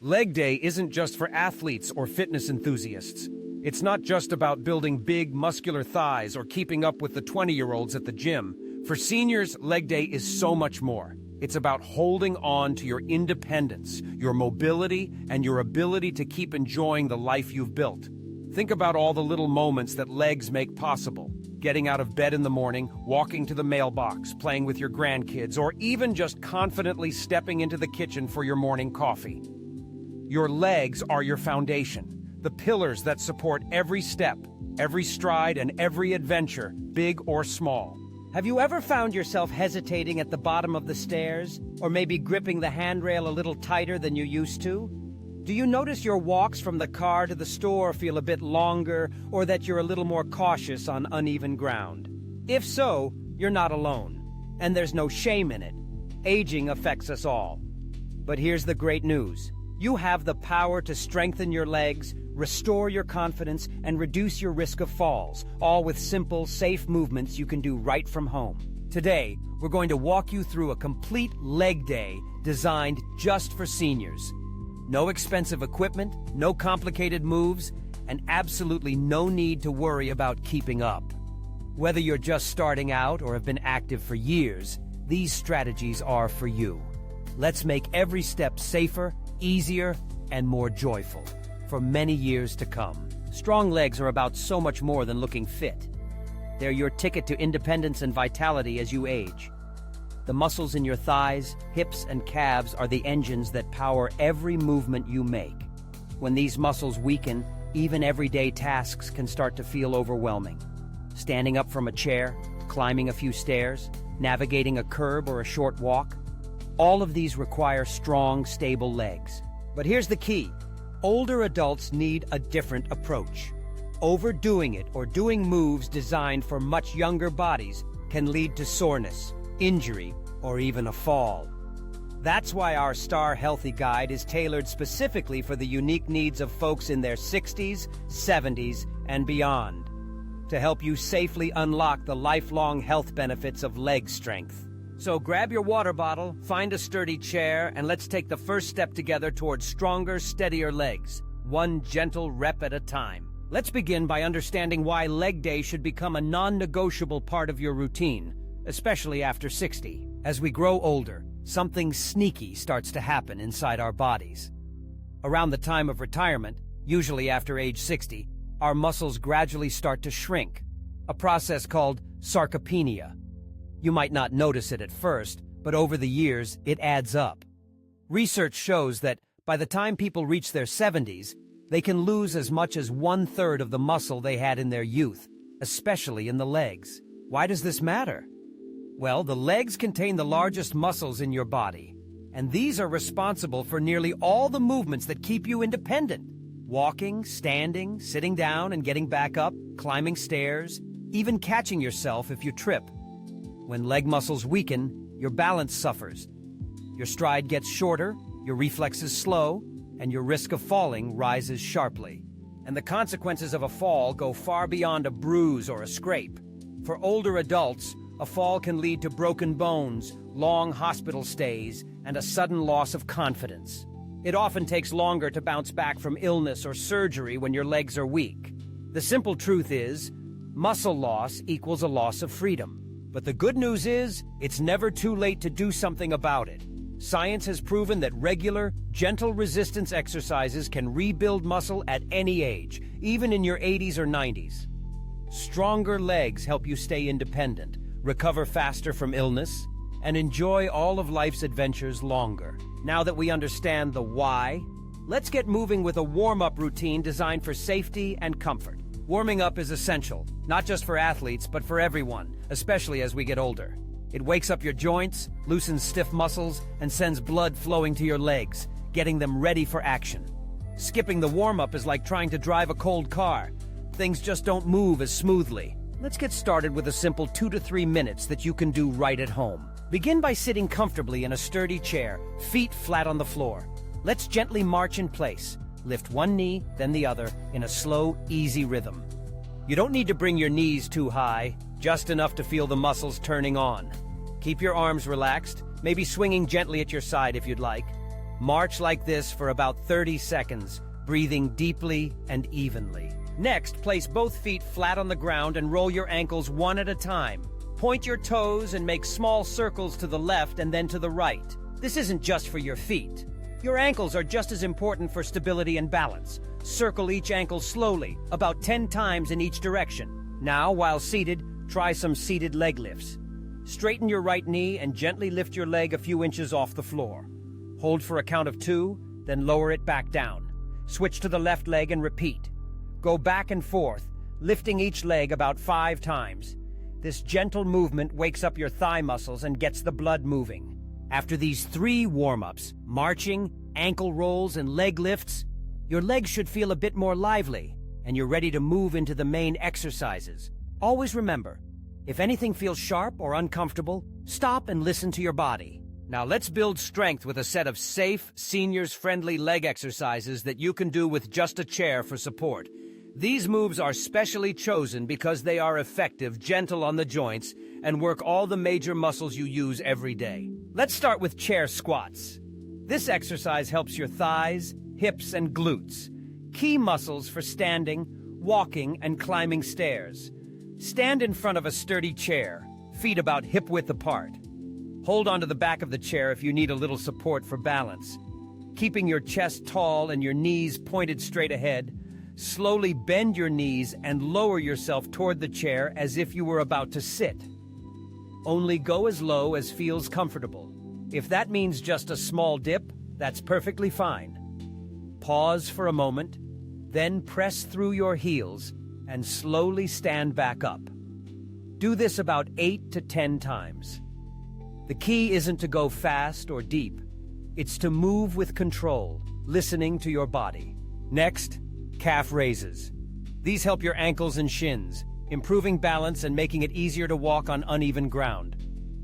Leg day isn't just for athletes or fitness enthusiasts. It's not just about building big, muscular thighs or keeping up with the 20-year-olds at the gym. For seniors, leg day is so much more. It's about holding on to your independence, your mobility, and your ability to keep enjoying the life you've built. Think about all the little moments that legs make possible. Getting out of bed in the morning, walking to the mailbox, playing with your grandkids, or even just confidently stepping into the kitchen for your morning coffee. Your legs are your foundation, the pillars that support every step, every stride, and every adventure, big or small. Have you ever found yourself hesitating at the bottom of the stairs, or maybe gripping the handrail a little tighter than you used to? Do you notice your walks from the car to the store feel a bit longer, or that you're a little more cautious on uneven ground? If so, you're not alone, and there's no shame in it. Aging affects us all. But here's the great news. You have the power to strengthen your legs, restore your confidence, and reduce your risk of falls, all with simple, safe movements you can do right from home. Today, we're going to walk you through a complete leg day designed just for seniors. No expensive equipment, no complicated moves, and absolutely no need to worry about keeping up. Whether you're just starting out or have been active for years, these strategies are for you. Let's make every step safer, easier, and more joyful for many years to come. Strong legs are about so much more than looking fit. They're your ticket to independence and vitality as you age. The muscles in your thighs, hips, and calves are the engines that power every movement you make. When these muscles weaken, even everyday tasks can start to feel overwhelming. Standing up from a chair, climbing a few stairs, navigating a curb or a short walk, all of these require strong, stable legs. But here's the key. Older adults need a different approach. Overdoing it or doing moves designed for much younger bodies can lead to soreness, injury, or even a fall. That's why our Star Healthy Guide is tailored specifically for the unique needs of folks in their 60s, 70s, and beyond, to help you safely unlock the lifelong health benefits of leg strength. So grab your water bottle, find a sturdy chair, and let's take the first step together towards stronger, steadier legs, one gentle rep at a time. Let's begin by understanding why leg day should become a non-negotiable part of your routine, especially after 60. As we grow older, something sneaky starts to happen inside our bodies. Around the time of retirement, usually after age 60, our muscles gradually start to shrink, a process called sarcopenia. You might not notice it at first, but over the years, it adds up. Research shows that by the time people reach their 70s, they can lose as much as 1/3 of the muscle they had in their youth, especially in the legs. Why does this matter? Well, the legs contain the largest muscles in your body, and these are responsible for nearly all the movements that keep you independent. Walking, standing, sitting down and getting back up, climbing stairs, even catching yourself if you trip. When leg muscles weaken, your balance suffers. Your stride gets shorter, your reflexes slow, and your risk of falling rises sharply. And the consequences of a fall go far beyond a bruise or a scrape. For older adults, a fall can lead to broken bones, long hospital stays, and a sudden loss of confidence. It often takes longer to bounce back from illness or surgery when your legs are weak. The simple truth is, muscle loss equals a loss of freedom. But the good news is, it's never too late to do something about it. Science has proven that regular, gentle resistance exercises can rebuild muscle at any age, even in your 80s or 90s. Stronger legs help you stay independent, recover faster from illness, and enjoy all of life's adventures longer. Now that we understand the why, let's get moving with a warm-up routine designed for safety and comfort. Warming up is essential, not just for athletes, but for everyone, especially as we get older. It wakes up your joints, loosens stiff muscles, and sends blood flowing to your legs, getting them ready for action. Skipping the warm-up is like trying to drive a cold car. Things just don't move as smoothly. Let's get started with a simple 2 to 3 minutes that you can do right at home. Begin by sitting comfortably in a sturdy chair, feet flat on the floor. Let's gently march in place. Lift one knee, then the other, in a slow, easy rhythm. You don't need to bring your knees too high, just enough to feel the muscles turning on. Keep your arms relaxed, maybe swinging gently at your side if you'd like. March like this for about 30 seconds, breathing deeply and evenly. Next, place both feet flat on the ground and roll your ankles one at a time. Point your toes and make small circles to the left and then to the right. This isn't just for your feet. Your ankles are just as important for stability and balance. Circle each ankle slowly, about 10 times in each direction. Now, while seated, try some seated leg lifts. Straighten your right knee and gently lift your leg a few inches off the floor. Hold for a count of 2, then lower it back down. Switch to the left leg and repeat. Go back and forth, lifting each leg about 5 times. This gentle movement wakes up your thigh muscles and gets the blood moving. After these 3 warm-ups, marching, ankle rolls, and leg lifts, your legs should feel a bit more lively, and you're ready to move into the main exercises. Always remember, if anything feels sharp or uncomfortable, stop and listen to your body. Now let's build strength with a set of safe, seniors-friendly leg exercises that you can do with just a chair for support. These moves are specially chosen because they are effective, gentle on the joints, and work all the major muscles you use every day. Let's start with chair squats. This exercise helps your thighs, hips, and glutes, key muscles for standing, walking, and climbing stairs. Stand in front of a sturdy chair, feet about hip-width apart. Hold onto the back of the chair if you need a little support for balance. Keeping your chest tall and your knees pointed straight ahead, slowly bend your knees and lower yourself toward the chair as if you were about to sit. Only go as low as feels comfortable. If that means just a small dip, that's perfectly fine. Pause for a moment, then press through your heels and slowly stand back up. Do this about 8 to 10 times. The key isn't to go fast or deep. It's to move with control, listening to your body. Next, calf raises. These help your ankles and shins, improving balance and making it easier to walk on uneven ground.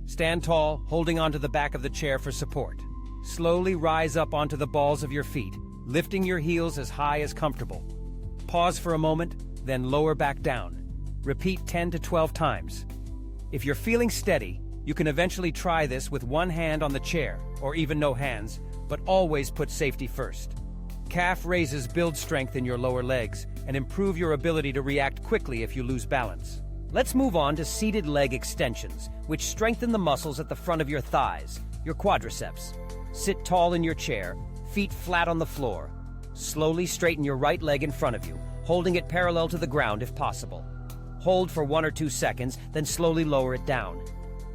Stand tall, holding onto the back of the chair for support. Slowly rise up onto the balls of your feet, lifting your heels as high as comfortable. Pause for a moment, then lower back down. Repeat 10 to 12 times. If you're feeling steady, you can eventually try this with one hand on the chair, or even no hands, but always put safety first. Calf raises build strength in your lower legs and improve your ability to react quickly if you lose balance. Let's move on to seated leg extensions, which strengthen the muscles at the front of your thighs, your quadriceps. Sit tall in your chair, feet flat on the floor. Slowly straighten your right leg in front of you, holding it parallel to the ground if possible. Hold for 1 or 2 seconds, then slowly lower it down.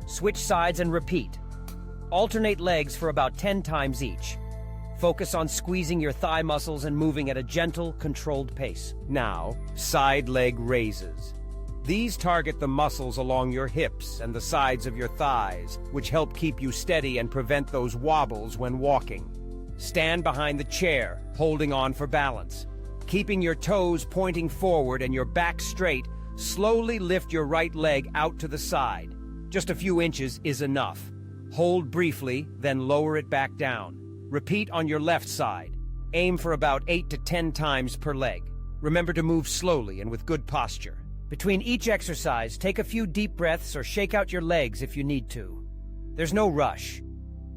Switch sides and repeat. Alternate legs for about 10 times each. Focus on squeezing your thigh muscles and moving at a gentle, controlled pace. Now, side leg raises. These target the muscles along your hips and the sides of your thighs, which help keep you steady and prevent those wobbles when walking. Stand behind the chair, holding on for balance. Keeping your toes pointing forward and your back straight, slowly lift your right leg out to the side. Just a few inches is enough. Hold briefly, then lower it back down. Repeat on your left side. Aim for about 8 to 10 times per leg. Remember to move slowly and with good posture. Between each exercise, take a few deep breaths or shake out your legs if you need to. There's no rush.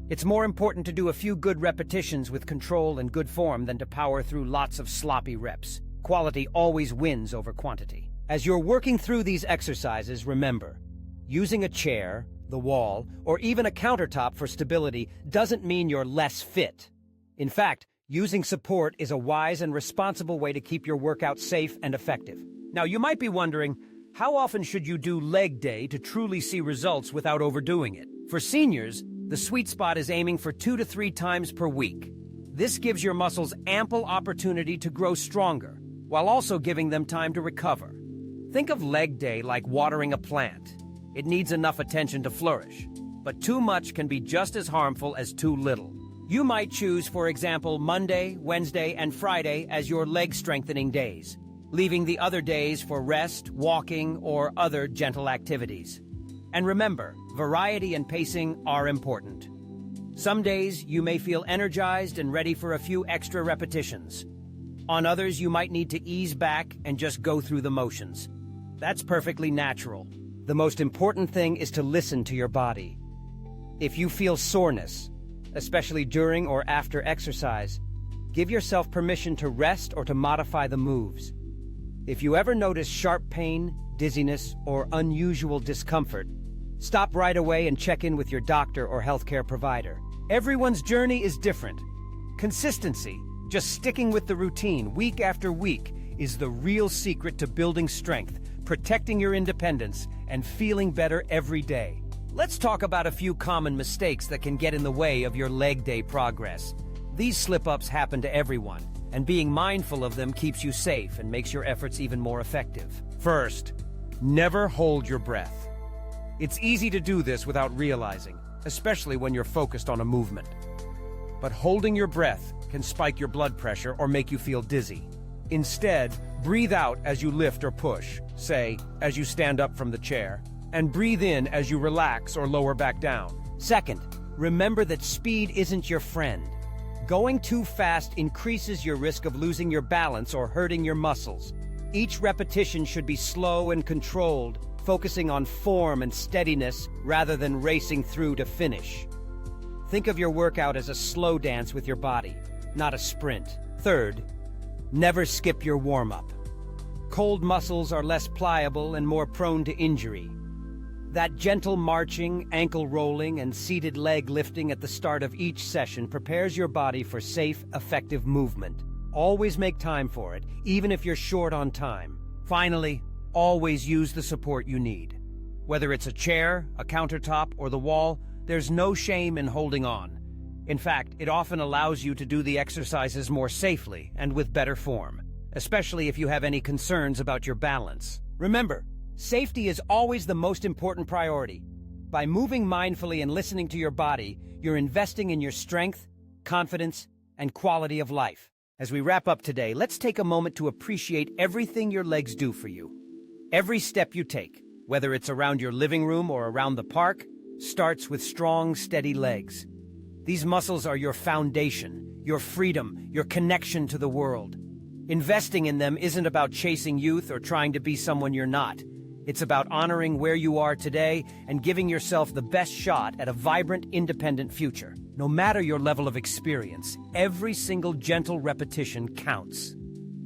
It's more important to do a few good repetitions with control and good form than to power through lots of sloppy reps. Quality always wins over quantity. As you're working through these exercises, remember, using a chair, the wall, or even a countertop for stability doesn't mean you're less fit. In fact, using support is a wise and responsible way to keep your workout safe and effective. Now, you might be wondering, how often should you do leg day to truly see results without overdoing it? For seniors, the sweet spot is aiming for 2 to 3 times per week. This gives your muscles ample opportunity to grow stronger, while also giving them time to recover. Think of leg day like watering a plant. It needs enough attention to flourish, but too much can be just as harmful as too little. You might choose, for example, Monday, Wednesday, and Friday as your leg strengthening days, leaving the other days for rest, walking, or other gentle activities. And remember, variety and pacing are important. Some days you may feel energized and ready for a few extra repetitions. On others, you might need to ease back and just go through the motions. That's perfectly natural. The most important thing is to listen to your body. If you feel soreness, especially during or after exercise. Give yourself permission to rest or to modify the moves. If you ever notice sharp pain, dizziness, or unusual discomfort, stop right away and check in with your doctor or healthcare provider. Everyone's journey is different. Consistency, just sticking with the routine week after week, is the real secret to building strength, protecting your independence, and feeling better every day. Let's talk about a few common mistakes that can get in the way of your leg day progress. These slip-ups happen to everyone, and being mindful of them keeps you safe and makes your efforts even more effective. First, never hold your breath. It's easy to do this without realizing, especially when you're focused on a movement. But holding your breath can spike your blood pressure or make you feel dizzy. Instead, breathe out as you lift or push, say, as you stand up from the chair, and breathe in as you relax or lower back down. Second, remember that speed isn't your friend. Going too fast increases your risk of losing your balance or hurting your muscles. Each repetition should be slow and controlled, focusing on form and steadiness rather than racing through to finish. Think of your workout as a slow dance with your body, not a sprint. Third, never skip your warm-up. Cold muscles are less pliable and more prone to injury. That gentle marching, ankle rolling, and seated leg lifting at the start of each session prepares your body for safe, effective movement. Always make time for it, even if you're short on time. Finally, always use the support you need. Whether it's a chair, a countertop, or the wall, there's no shame in holding on. In fact, it often allows you to do the exercises more safely and with better form, especially if you have any concerns about your balance. Remember, safety is always the most important priority. By moving mindfully and listening to your body, you're investing in your strength, confidence, and quality of life. As we wrap up today, let's take a moment to appreciate everything your legs do for you. Every step you take, whether it's around your living room or around the park, starts with strong, steady legs. These muscles are your foundation, your freedom, your connection to the world. Investing in them isn't about chasing youth or trying to be someone you're not. It's about honoring where you are today and giving yourself the best shot at a vibrant, independent future. No matter your level of experience, every single gentle repetition counts.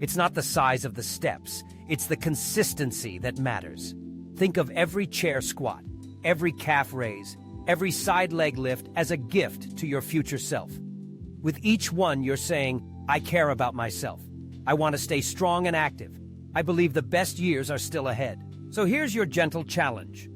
It's not the size of the steps, it's the consistency that matters. Think of every chair squat, every calf raise, every side leg lift as a gift to your future self. With each one, you're saying, I care about myself. I want to stay strong and active. I believe the best years are still ahead. So here's your gentle challenge.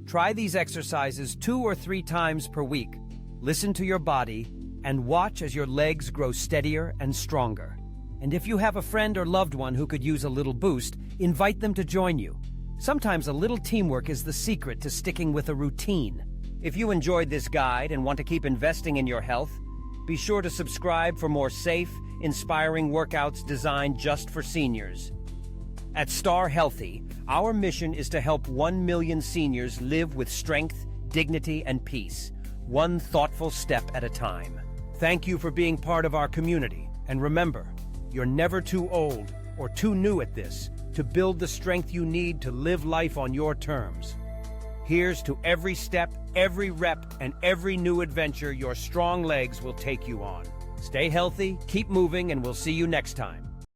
Try these exercises 2 or 3 times per week. Listen to your body and watch as your legs grow steadier and stronger. And if you have a friend or loved one who could use a little boost, invite them to join you. Sometimes a little teamwork is the secret to sticking with a routine. If you enjoyed this guide and want to keep investing in your health, be sure to subscribe for more safe, inspiring workouts designed just for seniors. At Star Healthy, our mission is to help 1 million seniors live with strength, dignity, and peace, one thoughtful step at a time. Thank you for being part of our community, and remember, you're never too old or too new at this to build the strength you need to live life on your terms. Here's to every step, every rep, and every new adventure your strong legs will take you on. Stay healthy, keep moving, and we'll see you next time.